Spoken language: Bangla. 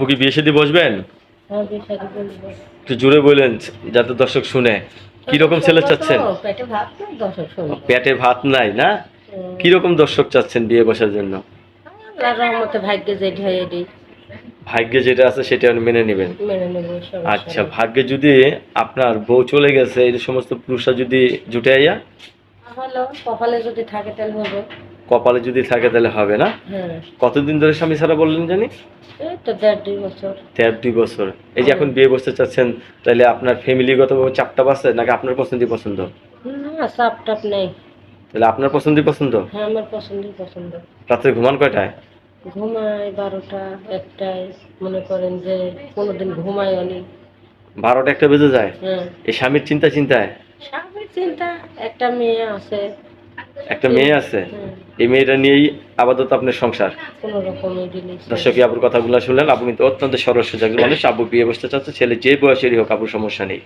আপু কি বিয়ে শাদী বসবেন? হ্যাঁ, বিয়ে শাদী বলবো। একটু জোরে বলেন যাতে দর্শক শুনে। কি রকম ছেলে চাচ্ছেন? পেটে ভাত নাই, দর্শক শুনবে। পেটে ভাত নাই না? কি রকম দর্শক চাচ্ছেন বিয়ে বসার জন্য? আল্লাহর রহমতে ভাগ্যে যেটা হয় এটাই ভাগ্যে যেটা আছে সেটা মেনে নেবেন। মেনে নেবো, সমস্যা আচ্ছা, নেই। ভাগ্যে যদি আপনার বউ চলে গেছে এই সমস্ত পুরুষরা যদি জুটে আইয়া, হলো কপালে যদি থাকে তাহলে হবে। কপালে যদি থাকে তাহলে হবে না? হ্যাঁ, কতদিন ধরে স্বামী ছাড়া বললেন জানি? এই তো 1.5-2 বছর। 1.5-2 বছর। এই যে এখন বিয়ে বসতে চাচ্ছেন, তাহলে আপনার ফ্যামিলিগতভাবে চাপটা বাসে নাকি আপনার পছন্দই পছন্দ? না, চাপ টাপ নেই। তাহলে আপনার পছন্দই পছন্দ। হ্যাঁ, আমার পছন্দই পছন্দ। রাত্রে ঘুমান কয়টায়? ঘুমাই 12টা 1টায়। মনে করেন যে কোনোদিন ঘুমাই অনেক। 12টা 1টা বেজে যায় হ্যাঁ, এই স্বামীর চিন্তায়? স্বামীর চিন্তা। একটা মেয়ে আছে। একটা মেয়ে আছে, হুম, এই মেয়েটা নিয়েই আপাতত আপনার সংসার। কোনো রকমের জিনিস। দর্শক আপুর কথাগুলো শুনলেন, আপু কিন্তু অত্যন্ত সরল সোজা একজন মানুষ। আবু বিয়ে বসতে চাচ্ছে, ছেলে যে বয়সেরই হোক আপুর সমস্যা নেই।